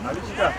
Аличка.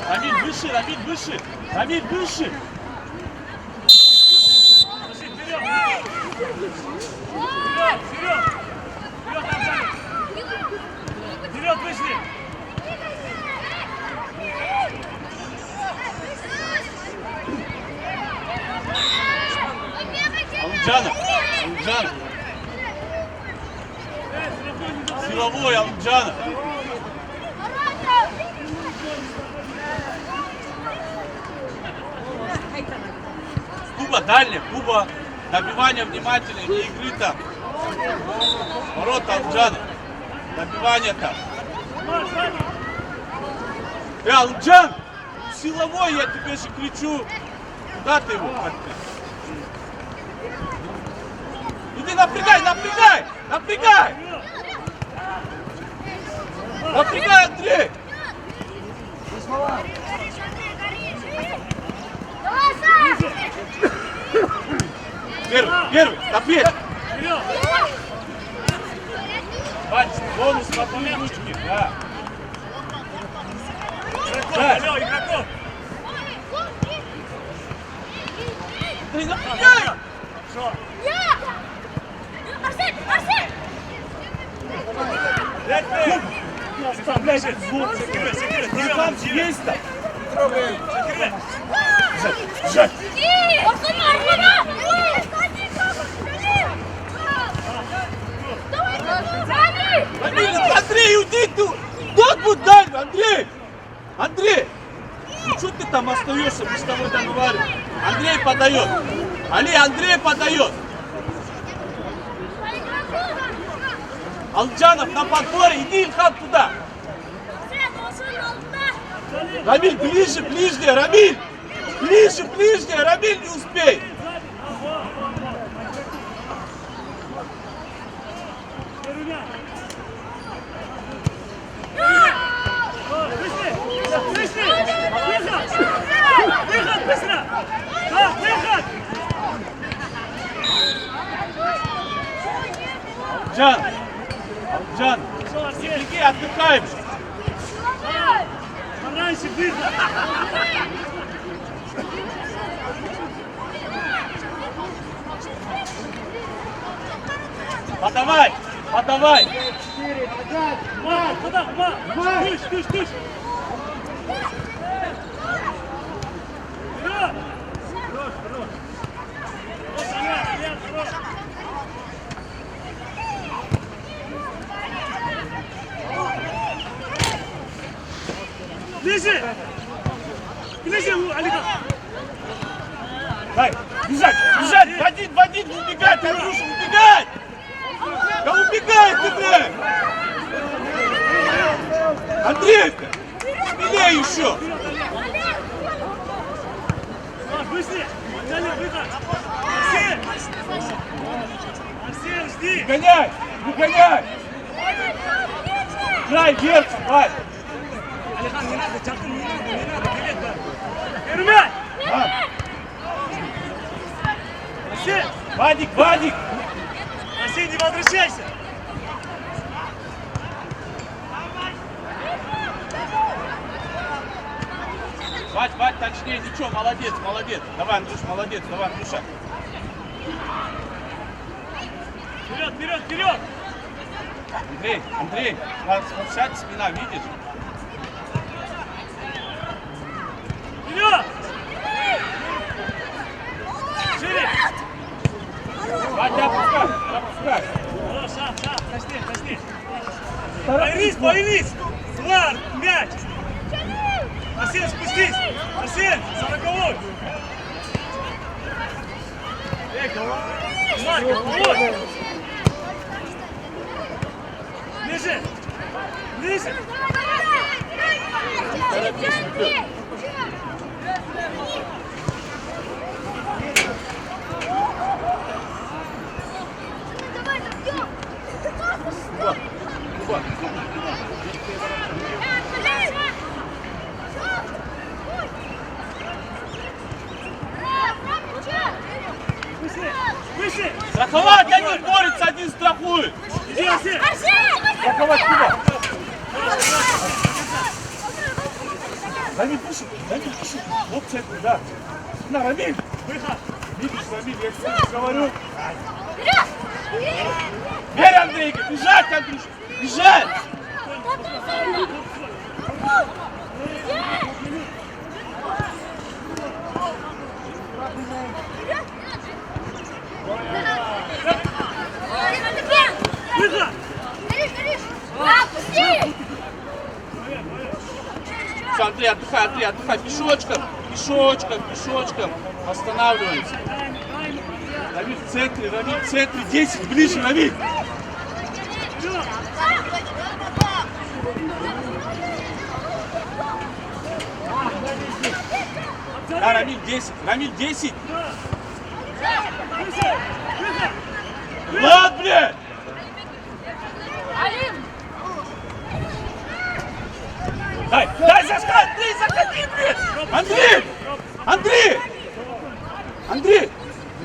Рамиль, выше, Рамиль, выше! Рамиль, выше! Пошли, вперед! Вперед, вперед! Вперед, Рамзан! Вперед, вышли! Алымжанов! Алымжанов! Силовой, Алымжанов! Куба, дальняя, Куба. Добивание внимательно, не игры там. Ворота Алымжанов. Добивание там. Алымжан! Силовой, я тебе же кричу. Куда ты его? Иди напрягай, напрягай! Напрягай! Напрягай, Андрей! Первый, топей! Вань, бонус на твои ручки, да. Игроков, игроков! Ты напрягай! Что? Арсен! Арсен! Оставляй звук! Ты там есть там! Бежать! Андрей, уйди тут! Тот будет дальше, Андрей! Андрей! Ну что ты там остаешься, мы с тобой договариваем? Андрей подает! Али, Андрей подает! Алджанов на подборе, иди, Ильхан, туда! Рамиль, ближе, ближнее, Рамиль! Ближе, ближнее, Рамиль, не успей! Выход, быстро! Да, выход! Алджан! Алджан! Не беги, отдыхаем! Раньше выход! Подавай! Подавай! Куда? Туш! Вперед! Хорош! Хорош! Ближе! Ближе, Алика! Дай! Бежать! Водить! Убегать! Андрюша, убегать! Да убегай ты, блядь! Андрей! Смелее еще! Быстрее! Выход! Арсен, жди! Выгоняй! Край вверх, Вань! Алихан, не надо, Чакын, не надо, привет, да! Первый мяч! Арсен! Вадик! Арсен, не возвращайся! Вадь, точнее, ничего, молодец! Давай, Андрюш, молодец, давай, Андрюша! Вперед! Андрей, сядь, спина, видишь? Вперед! Шире! Вадя, опускай. Шаг. Точнее. Появись! Влад, мяч! Арсен, спустись! Арсен, 40-й! Марка, вот! Ближе! Выше! Страховать один борется, один страхует. Иди, Арсен! Страховать Куба. Рамиль, пиши. Вот центр, да. На, Рамиль. Выход! Видишь, Рамиль, я тебе говорю. Бери, Андрейка, бежать, Андрюш, бежать. Выход! Все, Андрей, отдыхай. Пешочком. Останавливаемся. Рамиль в центре, 10, ближе, Рамиль. Да, Рамиль 10. Влад, блядь! Дай заходи, блядь! Андрей! У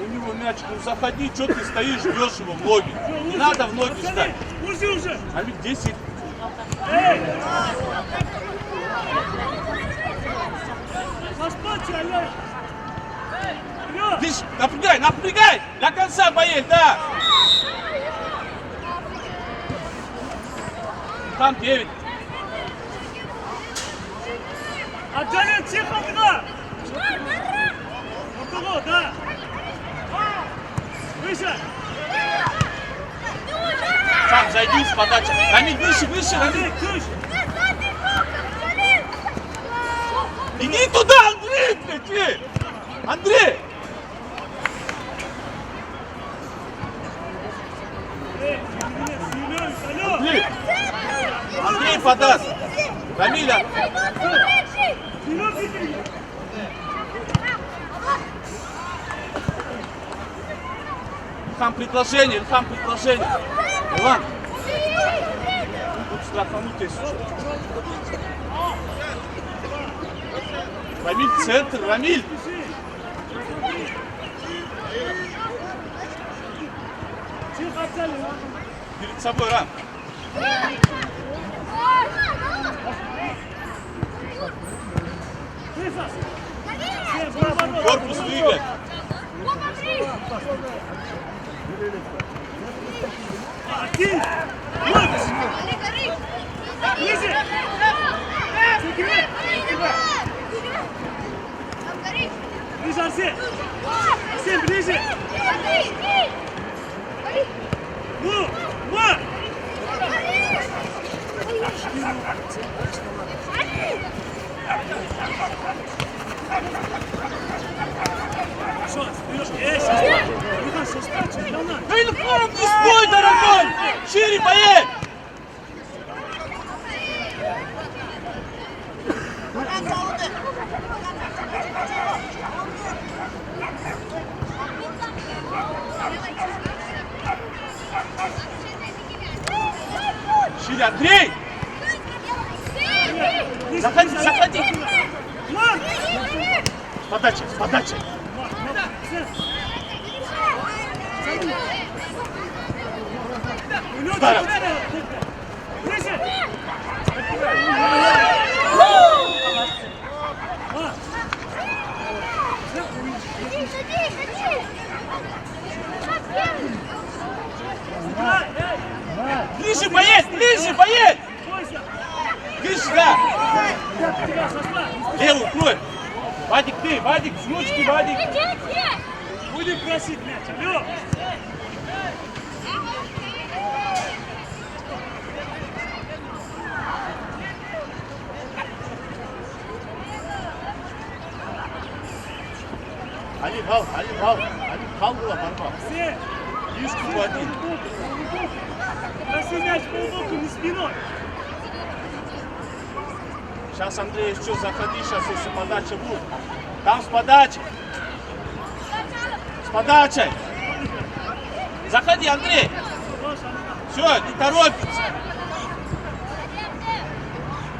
него мячик, заходи, что ты стоишь, ждешь его в ноги? Не надо в ноги ждать. Пусти уже! Рамиль 10. Поспать, Олег! Видишь, напрягай! До конца боец, да! Там 9. Отдален, тихо, два! Около, да! Выше! Сам зайди с подачи. Рамиль, выше, Рамиль. Ключ! Иди туда, Андрей, блядь! Андрей! Андрей подаст. Рамиля. Илхам предложение. Иван. Тут страхануть есть уже. Рамиль, центр, Рамиль. Перед собой, Рам. Корпус двигай. Один! Ближе! Ближе, Арсен! Арсен, ближе! Ну! Вот! Что, вперед! Сейчас! Чемпионат! Илхам, не стой, дорогой! Шире, боец! Шире, Андрей! Заходи! С подачей! Ударом! Ближе! Ближе, боец! Ближе, да! Левую кровь! Вадик, ты, Вадик, с ручки, Вадик. Будем просить мяч, алло. Али, хал была борьба. Все. Лишку в один. Проси мяч полбоку, не спиной. Сейчас, Андрей, еще заходи, сейчас если подача будет. Там с подачей. С подачей. Заходи, Андрей. Все, не торопится.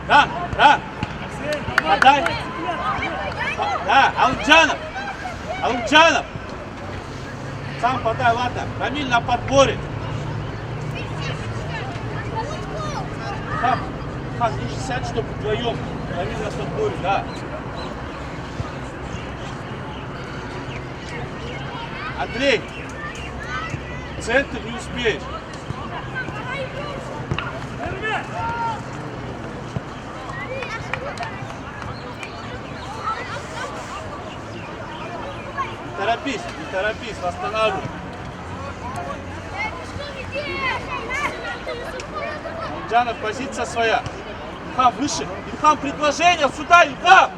Да. Подай. Да, Алымджанов. Сам подай, ладно. Рамиль на подборе. Хан, ниже сядь, чтобы вдвоем. Рамиль на подборе, да. Андрей, центр не успеешь. Не торопись, восстанавливай. Алымджанов, позиция своя. Ильхам, выше. Ильхам, предложение сюда, Ильхам.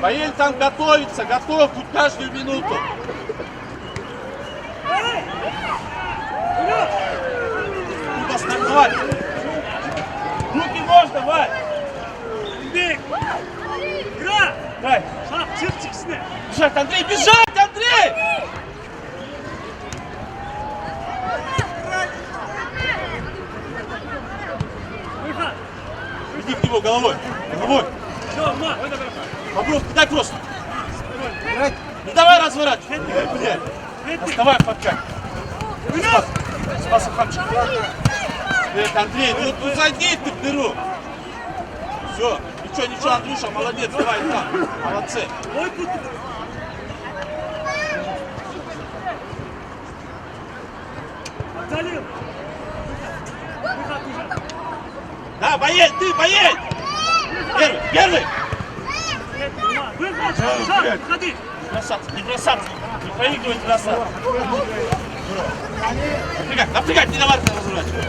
Баель там готовится, готов будет каждую минуту. Куда стартовать? Руки можно, Вань. Бег. Игра. Дай. Шаг, чирчиксне. Бежать, Андрей, бежать, Андрей! Выход. Иди в него головой. Все, ма. Вопрос, дай просто. Не давай разворачивай. Оставай подкать. Спас Хамчик. Андрей, ну зайди ты в дыру. Все, ничего, Андрюша, молодец, давай там. Молодцы. Ой, тут. Залил. Выход уже. Да, Баель, ты, Баель! Первый! Выход, шаг, выходи. Не бросаться, не проигрывать бросаться. Напрягать, не давай разворачивать.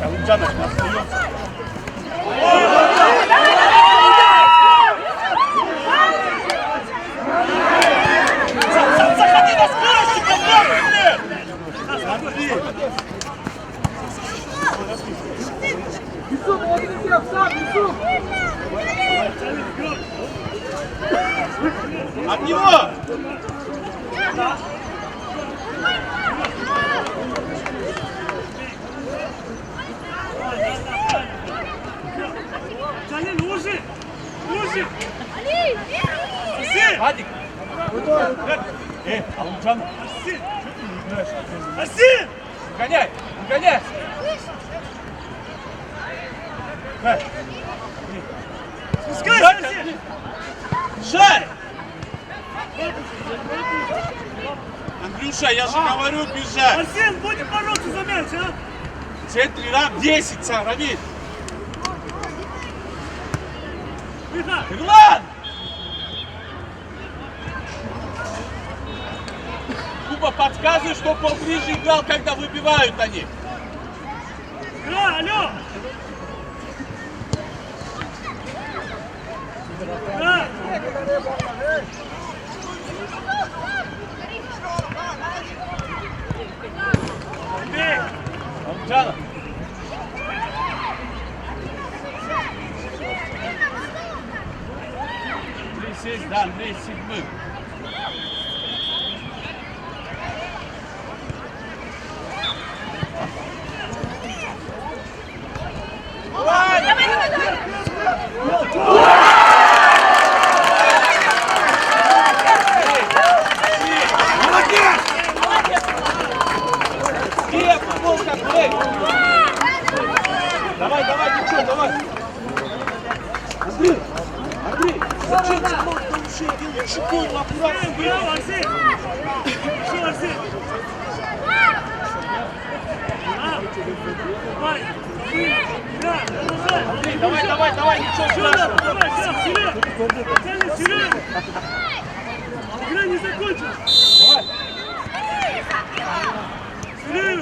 Алымджанов остается. Заходи на скорости, от него! Залил, ужи! Вадик! Алымджанов! Арсен! Гоняй! Спускайся, Арсен! Шарь! Андрюша, я же говорю бежать! Арсен, будем бороться за мяч, а? В центре рам 10 сам, Рамиль! Выход! Ирлан! Куба, подсказывай, что поближе играл, когда выбивают они. Игра, алло! Игра! Бег! Алымджанов! Андрей сесть, да, Андрей седьмым. Давай, ничего, давай. Андрей, зачем ты мог на уши делать шикую аккуратно? Браво, Арсен! Хорошо, Арсен! Давай! Андрей, давай, ничего страшного. Давай, Силен! Игра не закончилась! Давай. Силен!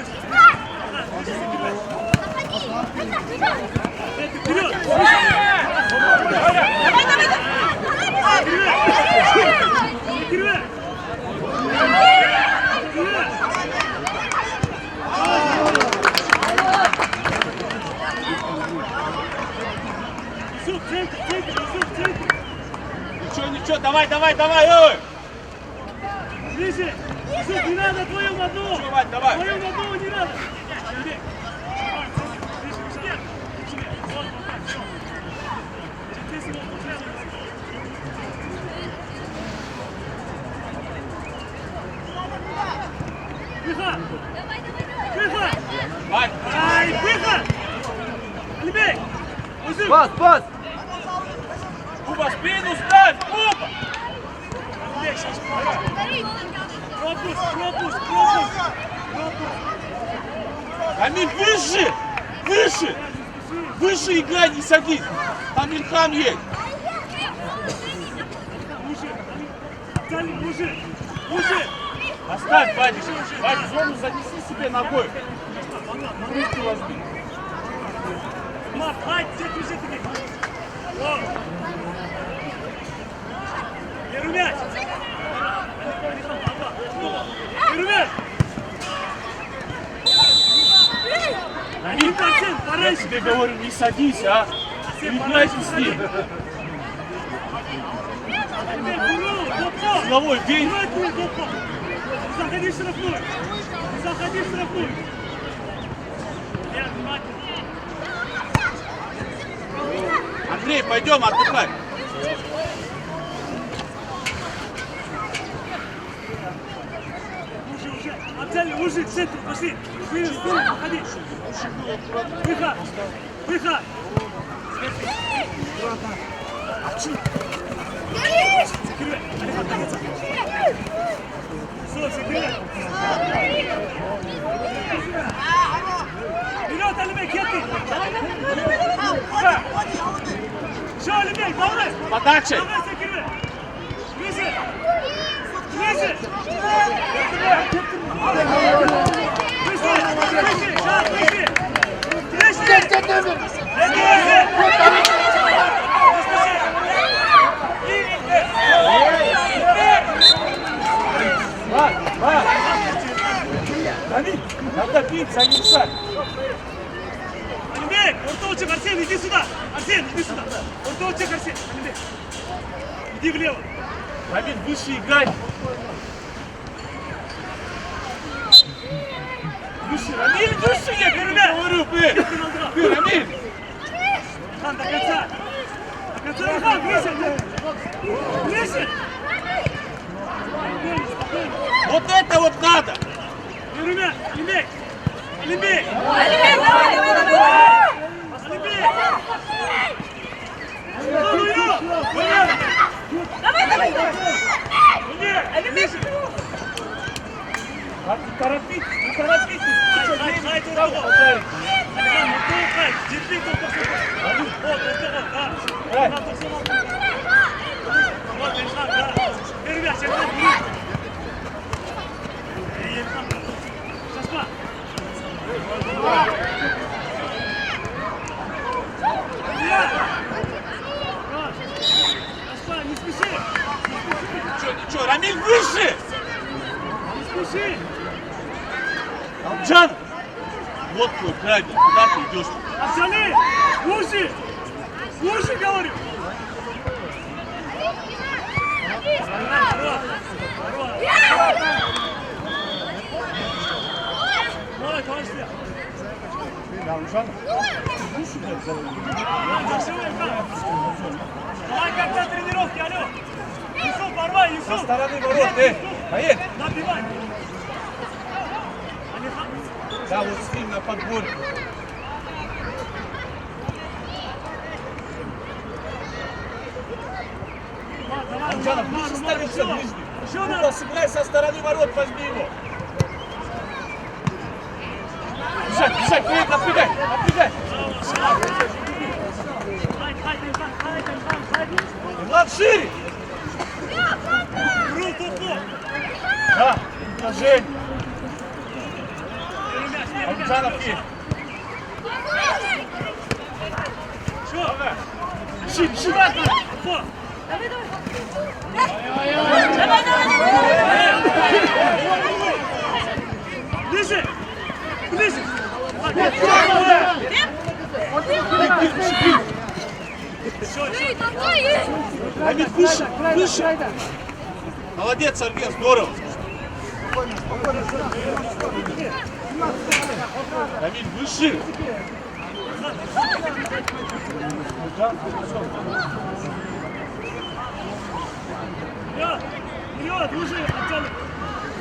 Вперед! Давай! Ничего, давай, ой! Ближе! Исук, не надо вдвоем одного! Ничего, Вань, давай! Вдвоем одного не надо! Выход! Выход! Вань! Ай, выход! Алибей! Пас! Куба, спину ставь, Куба! Пропуск! Камиль, выше играй, не садись! Там Ильхам есть! Мужик! Оставь, Вадик, зону занеси себе ногой! Руки возьми! Мат, хай, держи тебе! Первый мяч! Первый мяч! Камиль, я тебе говорю, не садись, а! Играйте с ним! Головой бей! Заходи в штрафную! Заходи в штрафную! Андрей, пойдем отдыхать! Уже! Отдали, уже, в центр, пошли! Выйди, в сторону, ходи! Выход! Закрывай! Все, закрывай! Вперед, Алибей, кетти! Все, Алибей, давай! Подача! Давай, закрывай! Ближе! Ближе! Надо бить, занесать! Алибек, ортоучек, Арсен, иди сюда! Арсен, иди сюда! Ортоучек, Арсен, Алибек! Иди влево! Рамиль, выше играй! Выше, Рамиль, выше, я говорю, ты, Рамиль! Хан, до конца! До конца, Хан, ближе! Ближе! Спокойно! Вот это вот надо! Ребят, Алибек! Алибек! Алибек, давай! Алибек! Ну ее! Давай! Алибек! Не торопитесь! Хай, турбо! Алихан, муту, хай! Держи турбо! Вот, да! Вот, Ильхан, да! Ребят, сейчас будет! Шашма! Шашма, не спеши! Ничего, Рамиль, выше! Не спеши! Амджан! Вот твой правильно, куда ты идешь? Арсены! Слушай! Слушай, говорю! Давай, товарищ! Амджан, Давай как на тренировке, алло! Юсуф, порвай, Юсуф! со стороны ворот, поедь! Набивай! Да, вот с ним на подбор. Амджанов, ближе ставишься ближний. Куба, сыграй со стороны ворот, возьми его. Бежать, напрягай! шире! Рул тут, ну! Да, Жень! Первый мяч, первый мяч. Алджанов есть! Чё? Шире, шире! Во! Ближе! Ближе! Давид, выше, выше! Молодец, Арген, здорово! Давид, выше! Вперед, лучше оттянут.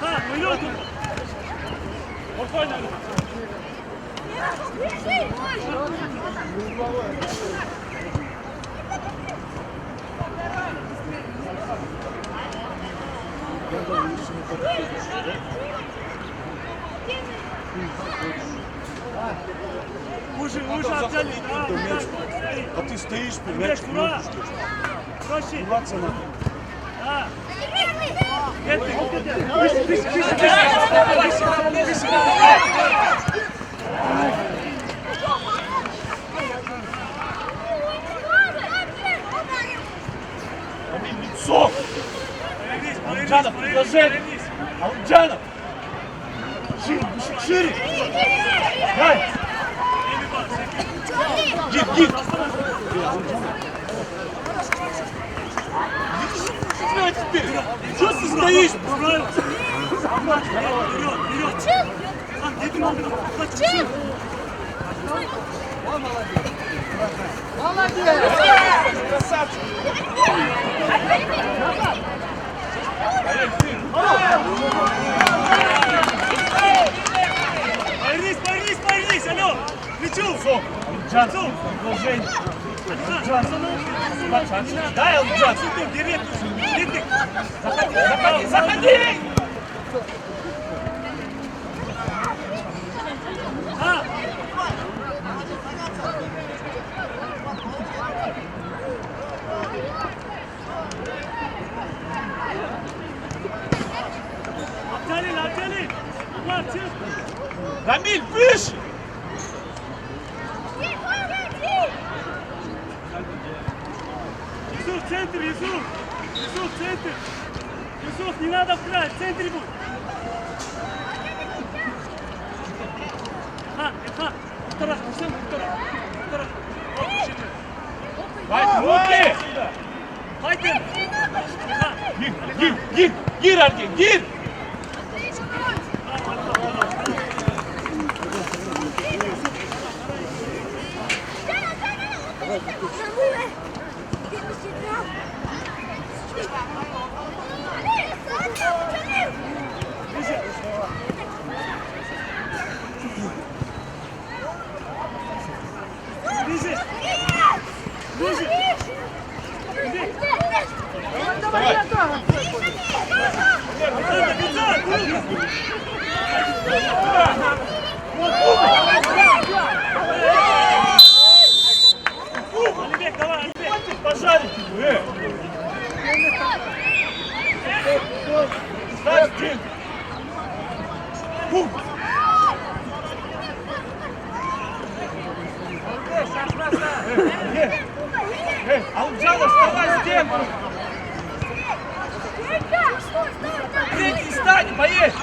Да, вперед тут. Спокойно. Лучше оттянут. А ты стоишь, Мяч, понимаешь? ура! Проще. Да. Лицо! Алджанов, предложение! Алджанов! Шире, шире! Дай! Гид, гид! Давай теперь! Что ты стоишь? Справился. Вперед, вперед. Где ты надо? Красавчик! Повернись, повернись, повернись, алло! Плечу! Алджан, предложение! Дай, Алджан! Заходи, заходи! Обтянем, обтянем! Рамиль, выше! Юсуф, центр, Юсуф! Юсуф, центр! Юсуф, не надо в край, в центре будь! Ха, второй, второй. Вать, руки! Хайтер! Гир, Арген, гир! Ближе! Ближе! Давай! Алибек, давай, Алибек! Пожарить его, Ставь стенку! Алджанов, вставай стенку! Третий стань, поедь!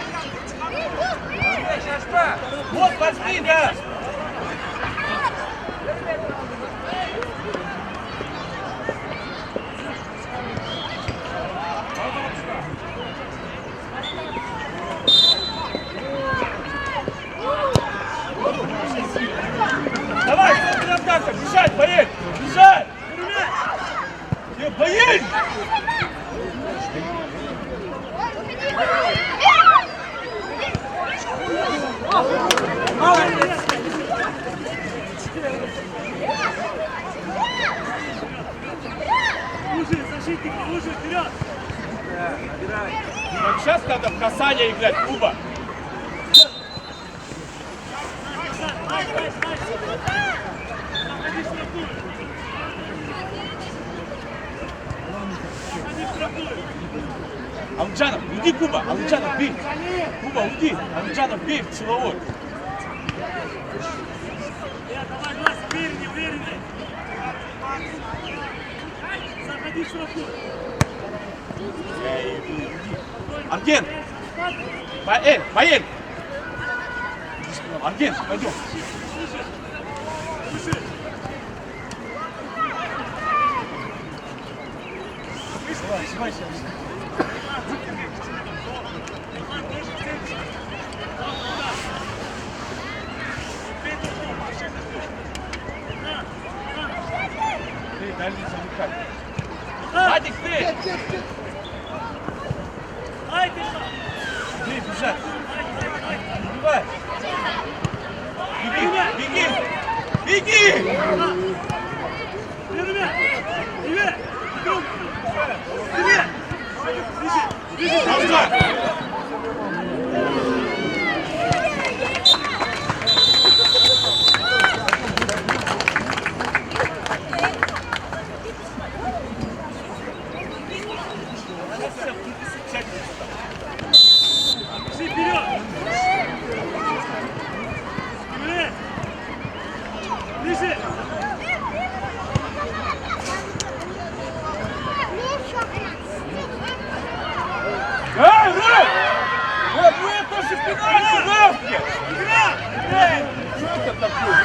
Вот, возьми, да! Давай, центр атака, бежать, поедь! Бежать! Поедь! Лучше, защитник, лучше, вперед! Вот сейчас надо в касание играть, Куба. Алджанов, уйди, Куба, Алджанов, бей. Куба, уйди, Алджанов, бей в силовой. Давай, Влас, увереннее, увереннее. Заходи в штрафную. Арген! Поедь! Арген, пойдем. Слушай. Ты, дальше замыкай. Вадик, ты! Ай, ты что? Ты, бежать. Давай. Беги! Беги! Ребят! Ребят! Ребят! Бежи! Алджан! Бежи вперед! Вперед! Ближе! Эй, Рэп! Рэп, ну это же пенальти, Рэпки! Игра! Эй, что это такое?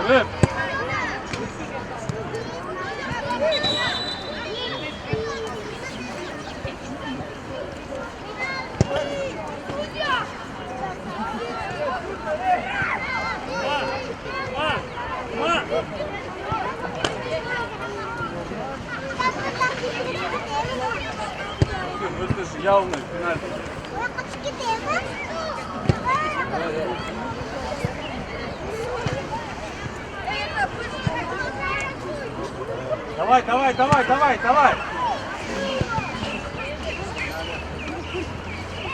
Рэп! Ну это же явно пенальти. Давай!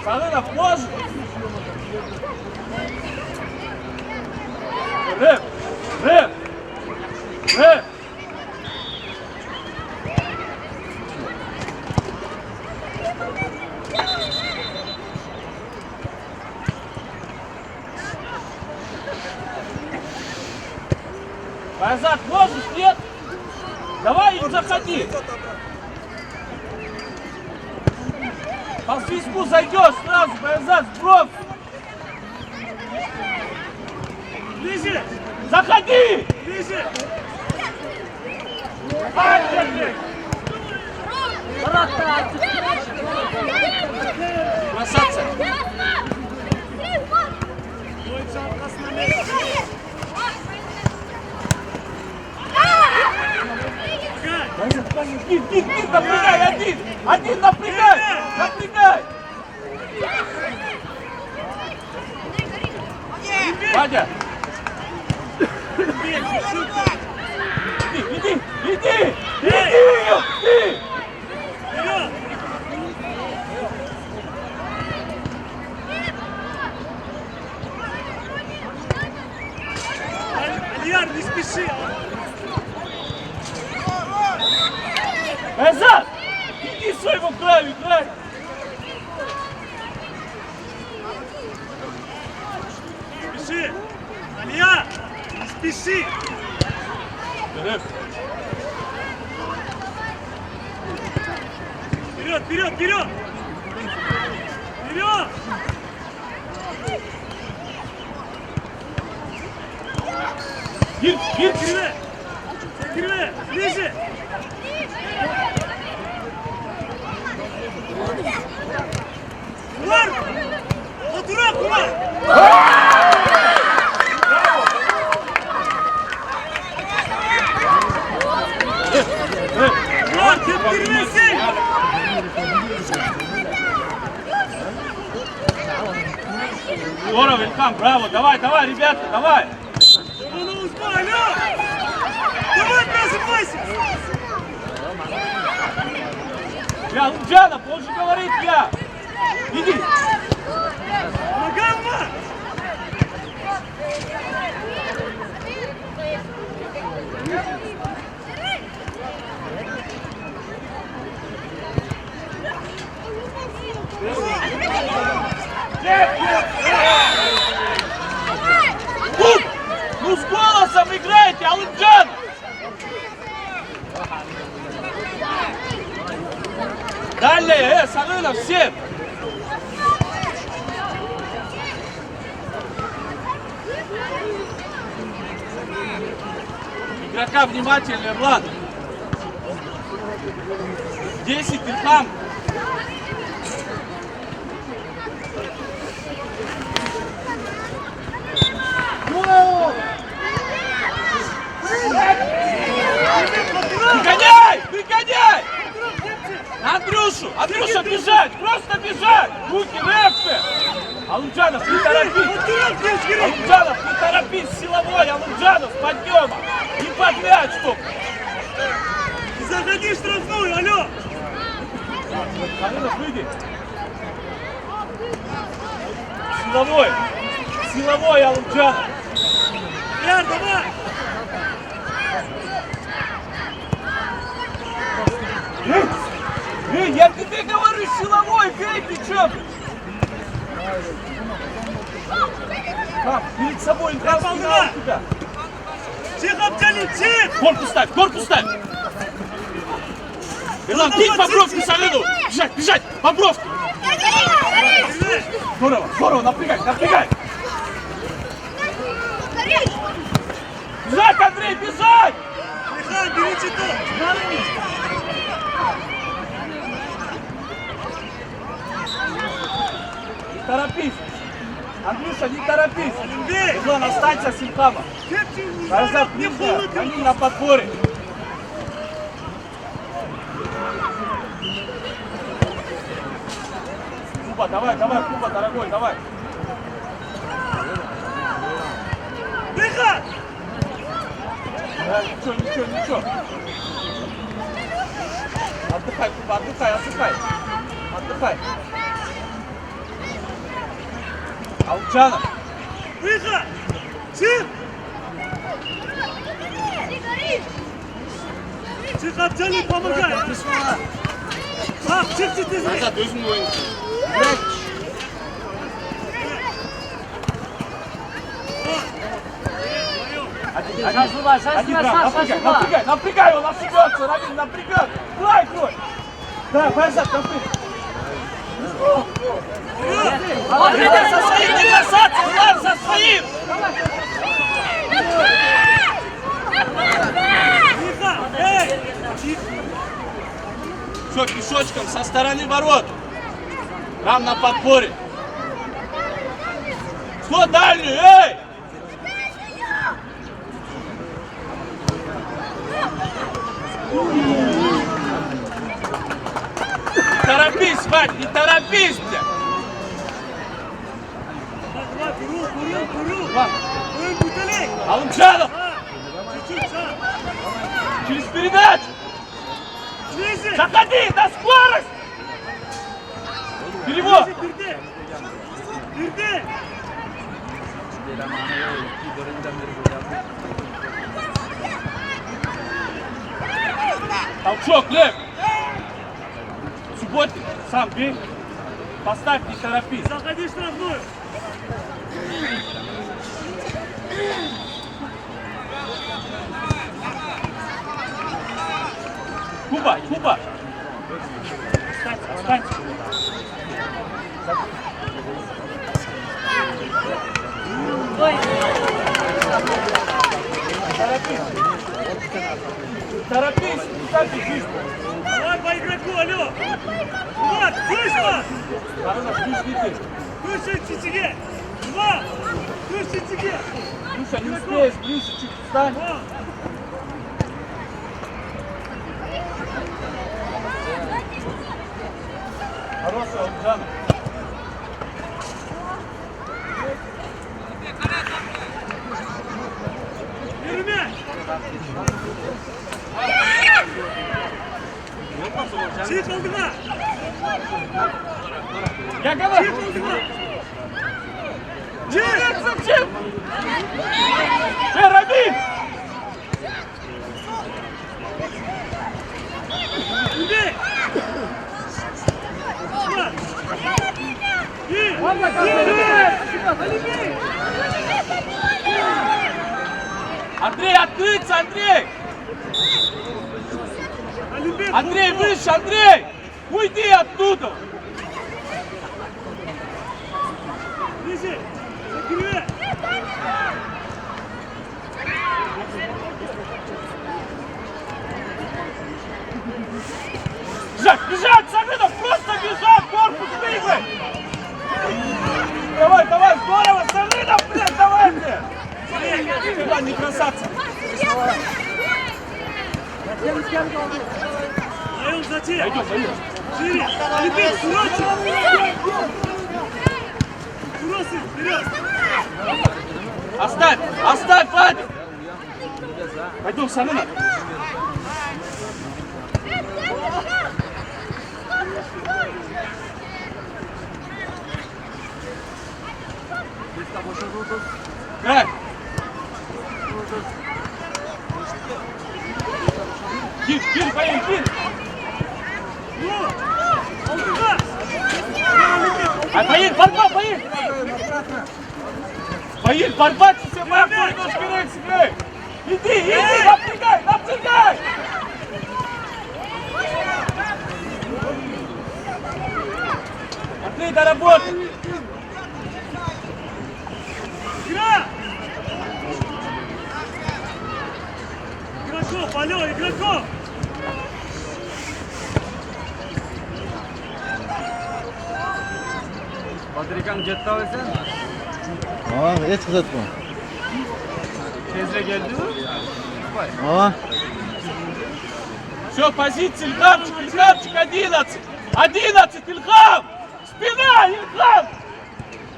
Салынов, позже! Рэп! Байзат, можешь, нет? Давай, и заходи! По свистку зайдешь сразу, Байзат, сброс! Ближе! Заходи! Ближе! Красавцы! Бойца опасна место! Гид, напрягай, один напрягай! Вадя! Иди! Вперед! Алияр, не спеши! Байзат! Иди к своему краю, играй! Не спеши! Алияр, не спеши! Вперед! Вперед! Гид! Криве! Ближе! Кумар! Отура, Кумар! Кумар, тепкирмесин! Здорово, Ильхам, браво! Давай, ребята, давай! Ну, алло! Давай, просыпайся! Я Луджанов, он же говорит я! Иди! Ногам! Куб! Ну с голосом играйте, Алымжан! Далее, Сарына, всем! Игрока внимательно, Влад. 10, Ильхам. Выгоняй! Выгоняй! Андрюшу! Андрюша, бежать! Просто бежать! Руки легче! Алымжанов, не торопись! Алымжанов, не торопись! Силовой! Алымжанов, с подъема! И под мяч только! Заходи в штрафную, алло! Сарынов, выйди! Силовой! Силовой, Алымжанов! Яр, давай! Эй, я тебе говорю, силовой, бей плечом! Как? Перед собой Ильхам Волна! тебя! Чих, Абджалин, чих! Корпус ставь, корпус ставь! Ирлан, кинь по бровке Сарыну! Бежать, бежать, по бровке! Здорово, здорово, напрягай, напрягай! Бежать, Андрей, бежать! Михан, бери читок! Не торопись! Андрюша, не торопись! Бей! Ирлан, останься с Ильхамом! Назад, Не нельзя, холодно! они на подборе! Куба, давай, давай, Куба, дорогой, давай! Михан! Да, ничего, ничего, ничего! Отдыхай, Куба, отдыхай, отдыхай! Отдыхай! Алчанов! Михан! Чих! Чих, Абджалин, помогай! Bak, çık çık çık! Назад, өзің ойын! Шашула, шашула, Напрягай, шашула. напрягай, напрягай, он ошибется, Равин, напрягай! Давай, Крой! Да, Байзат, напрягай! Ребят, со своим не касаться, Влад, со своим! Михан! Эй! Все, пешочком со стороны ворот. Там на подпоре. Что дальнюю, эй! Не торопись, Вадь, не торопись, бля! Давай, куру! Ладно. Ön butelek! Алымжанов, Чуть-чуть, сам! через передачу! Ниже! Заходи, на скорость! Перевод! Birde! Birde! Толчок, лев! Субботин, сам бей. Поставь, не торопись. Заходи в штрафную! Куба, Куба! Останься, останься. Торопись, куда бежишь? Давай по игроку, алло! Вот, слышно? Арына, жди, жди. Слушай, чичиге! Два! Слушай, чичиге! Люша, не успеешь, ближе, чуть встань. Два! Хороший, Алымжанов. Yürüme! Çık aldığına! Yakala! Çık aldığına! Çık! Çık! Равин! Yürü! Çık! Bir! Андрей, открыться, Андрей! Андрей, выше, Андрей! Уйди оттуда! Ближе! Закрывай! Бежать, бежать, Сагридов, просто бежать, корпус двигай! Давай, давай, здорово, Сагридов, блядь, давайте! Сюда, не красавцы! Ayol Zati! Пойдем, пойдем! Шире! Алибек, Сурачи! Сурасы, вперед! Оставь, оставь, Вадик! Пойдем, Сагридов! Играй! Гир, поедем, гир! Ну! Алдыға! Поедем, борьба, поедем! Поедем, борьба, тебе моя ножки рейс, играй! Иди, напрягай, напрягай! Андрей, доработай! Игра! Игроков, алло, игроков! Badirkan jetdi olasan. Aa, hech kuzatma. Tezroq keldi-ku. Aa, Все, позиции, Ильхамчик, Ильхамчик, 11! 11, Ильхам! Спина, Ильхам!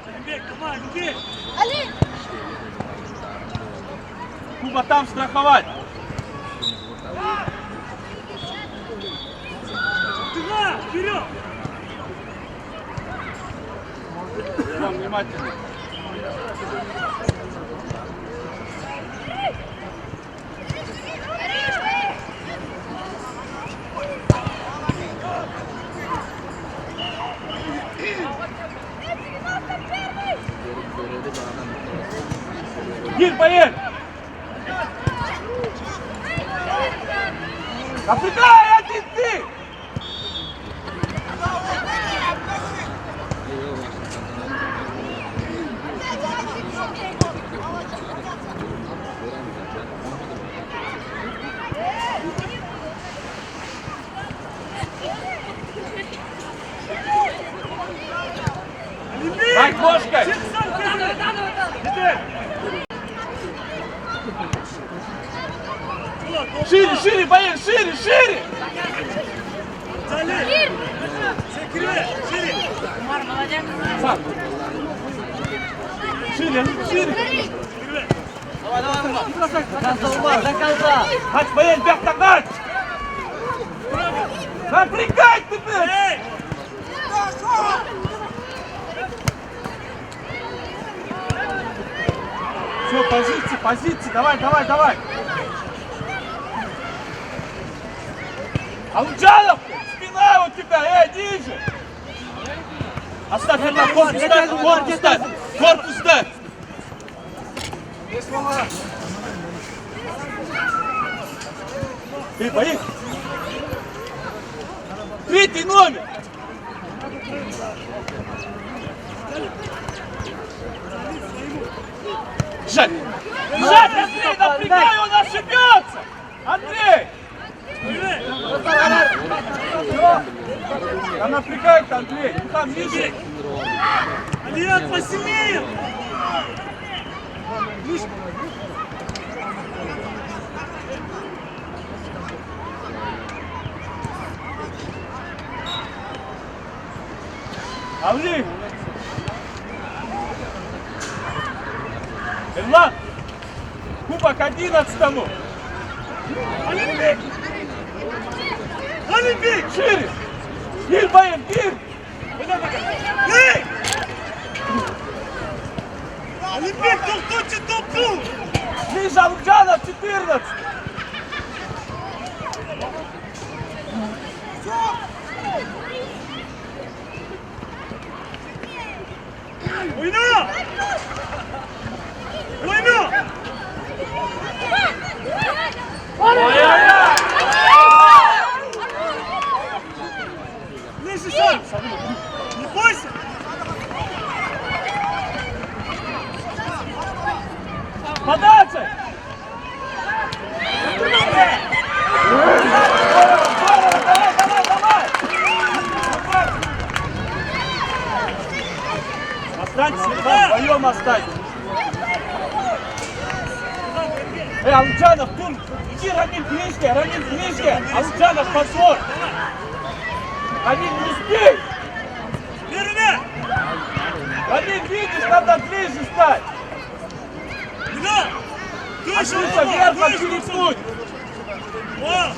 Алибек, давай, иди! Куба там страховать! Алдыға, вперед! Вам внимательно. Гир, поедь! Напрягай, один ты! Алибек! Так, ножкой! Çık sen tezine! Gidelim! Ulan, top Шире, var. шире, поедь, шире, шире! Salih! Sekire, şirin! Сам. Шире, шире! Sekire! Zakalza. Kaç, поедь, Бяхта, kaç! Напрягай ты, блядь! Hey! Все, позиции, позиции, давай, давай, давай! Алджанов, спина у тебя, ниже! Оставь это, корпус ставь, корпус ставь, корпус ставь! Ты, поехали! Третий номер! Бежать! Бежать, Андрей, напрягай, он ошибется! Андрей! Да напрягай-то, Андрей, там ниже! Алият, посильнее! Авли! Эрлан! Кубок 11-му! Алибек! Алибек! Шире! Гир, боем, гир! Hey! Алибек, тоқтатшы топты! Ниже Алджанов, 14! Oyna! Oyna! Ай-яй-яй! Ближче сам! Не бойся! Податься! Останься, вдвоем останься. Алучанов, Тур, иди, Рамиль, близко, Алучанов, подсвор. Рамиль, не успей. Верно! Рамиль, видишь, надо ближе стать. Вина! Ошибся, верно, перепуть. О!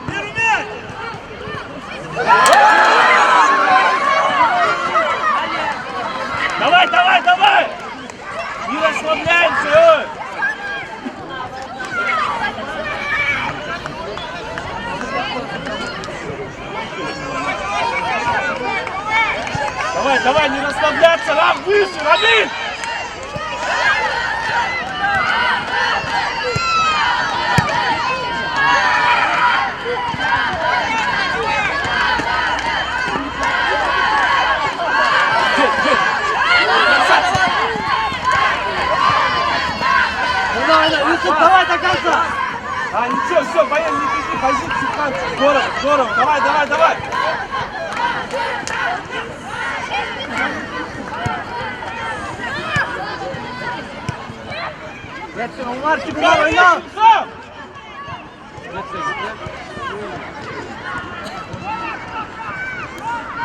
Первый мяч! Давай, давай, давай! Не расслабляемся, ой! Давай, давай, не расслабляться, Рам, выше, Рамиль! Юсуп, давай до конца! А, ничего, все, поехали, не беги, позиции, Хан. Здорово, здорово, давай, давай, давай! Geçsin onlar çıkıyor Хан, oyna! Хан!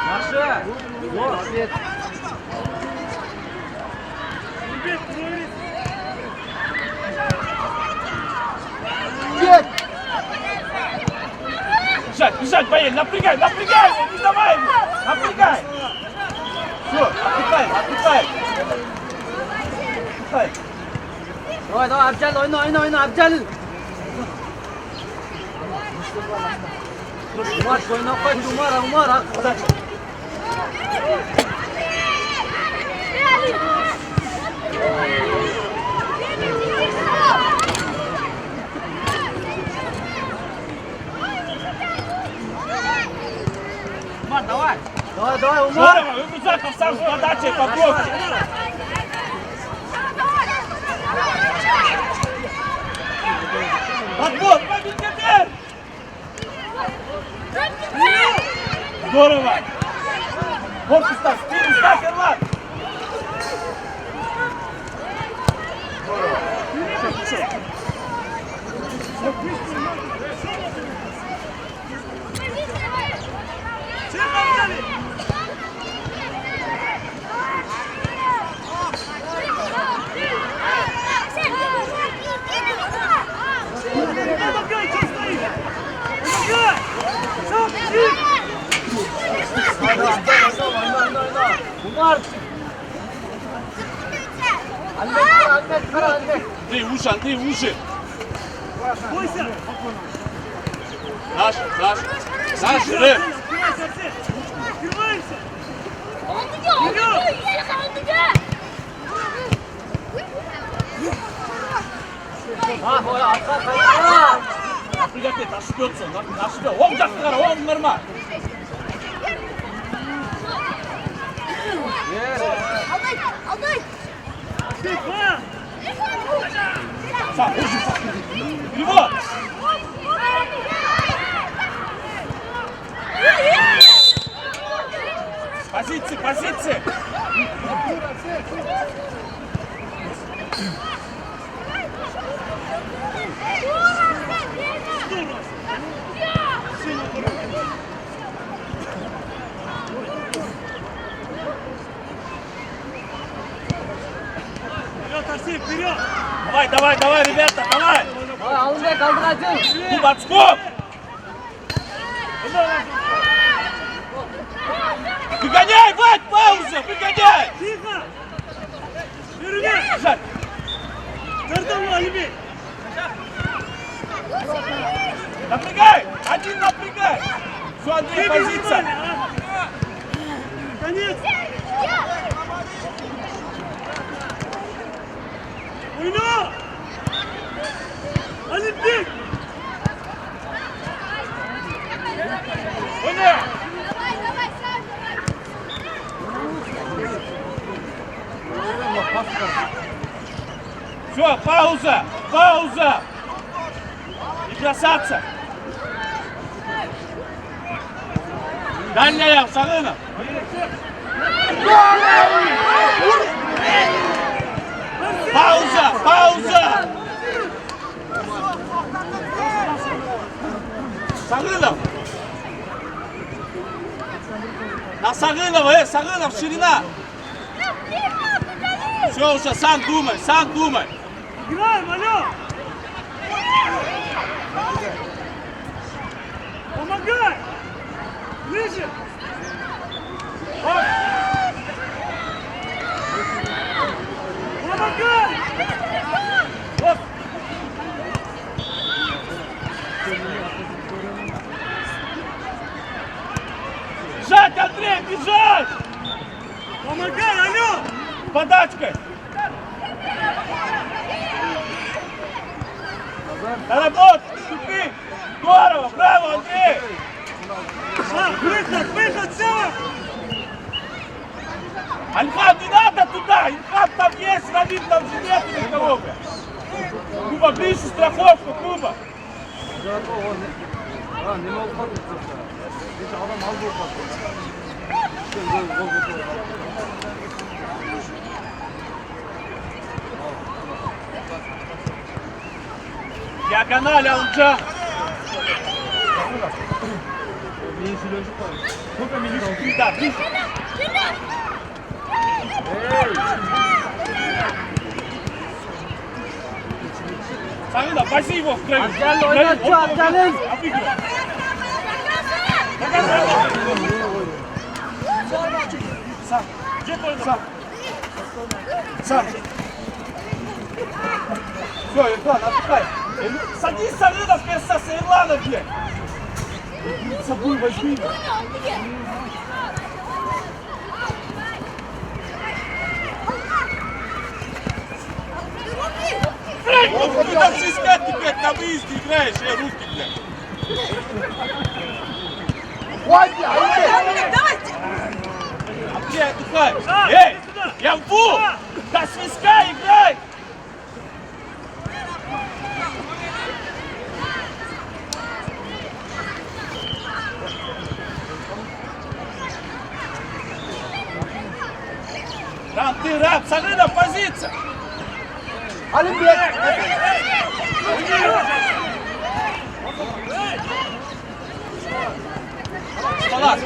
Yaxşı! Yok, Svet! Ребят, говорит! Get! Бежать, бежать, поехали, напрягай, напрягай, не давай ему, напрягай! Все, отдыхаем, отдыхаем! Отдыхаем. Давай, давай, Abcal oyna, Abcal! Umar, oyna koy, Umar! Подача. Umar, давай! Давай, Umar! Здорово, Выпусаков сам с подачей попробуй. Отбор, победитель! Здорово! Корпус ставь, спину ставь, Ирлан! Все погнали! Помогай, что стоит! Помогай! Сам иди! Umar! Ahmet, kara Ahmet! Андрей, уши! Бойся! Наш, Рэп! Открывайся, Арсен! Открываемся! Ah, boy, arka kayıp! Напрягай, ошибется, ошибется. Он жақсыға, он норма. Степан! Сам, уши, сам. Перевод! Позиции! Вперед, Арсен, вперед! Давай, ребята, давай! Давай, alın be, kaldıracağım! Кубацков! Выгоняй, Вать, пауза, выгоняй! Тихо! Верни! Бежать! Кардаму, Алибек! Напрягай! Один напрягай! Все, Андрей, позиция! Конец! Oyna! Olimpik! Oyna! Все, пауза! Пауза! Не бросаться! Дальняя, Сарына! Пауза! Пауза! Сарынов! На Сарынова, Сарынов, ширина! Все уже, сам думай, сам думай! Играем, алло! Помогай! Ближе! Помогай! Вот. Бежать, Андрей, бежать! Помогай, алло! Подачкой! Наработай, ступи! Здорово, браво, Андрей! Выход, выход, все! Альфан, не надо туда! Ильхам там есть, Равин там же нет никого! Куба, ближе страховку, Куба! Диагональ, Алджан! Сколько минут? Да, ближе! Сарына, возьми его в краю! Абзал'ı oynat şu Abzal'ın. Сам! Где твой сам? Сам! Все, Ирлан, отдыхай! Садись, Сарынов, вместо Ирлана, блядь! С собой возьми! Вот ты там 65 теперь на выезде играешь, руки, блядь! А где отдыхаешь? Эй, я вбу! До свистка играй! Рам, ты, Рам, Сарына, позиция! Палас!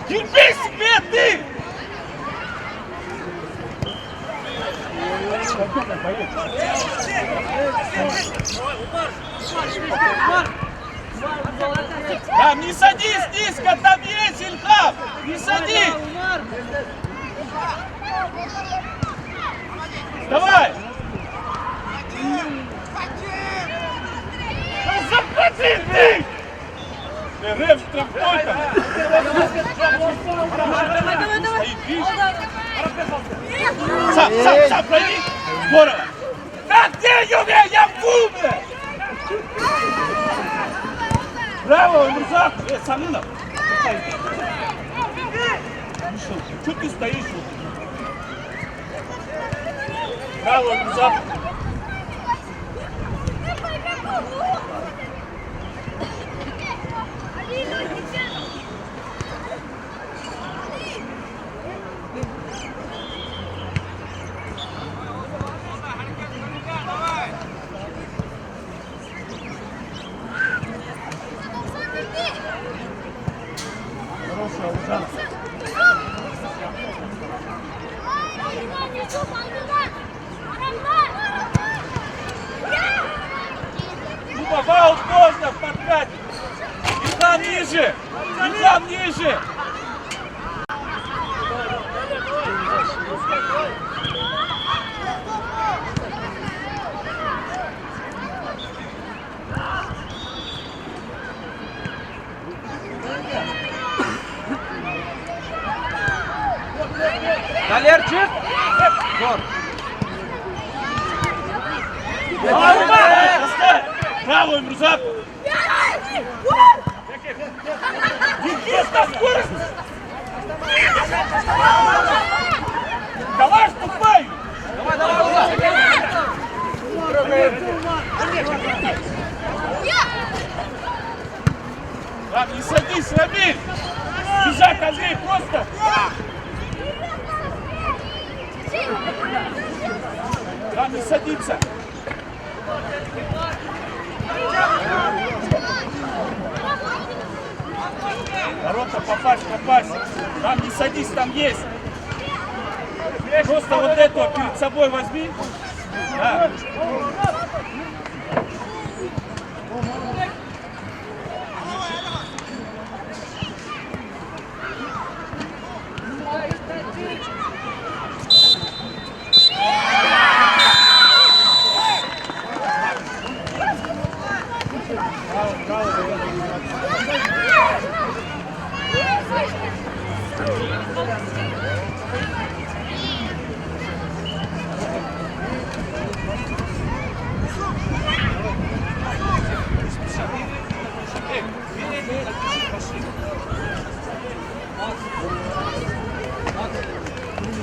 Терпи себе, ты! Там не садись низко, там есть Ильхам! Не садись! Давай! Заплати ты! Ты рэп штрафной там! Стоит, видишь? Сам, пройди! Здорово! Да где Юрия, я в губе! Браво, Мурзак! Сарынов! Что ты стоишь? Браво, Мурзак! Куба, ваут можно в подкате! Ильхам ниже! Ильхам ниже! Валерчик! Зор! Браво, Имрузак! Есть на скорость! Давай, вступай! Ладно, не садись, Рамиль! Бежать, Андрей, просто! Ладно, садиться! Ворота, попасть! Там не садись, там есть! Просто вот этого перед собой возьми! Да.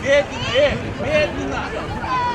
Медленно, медленно!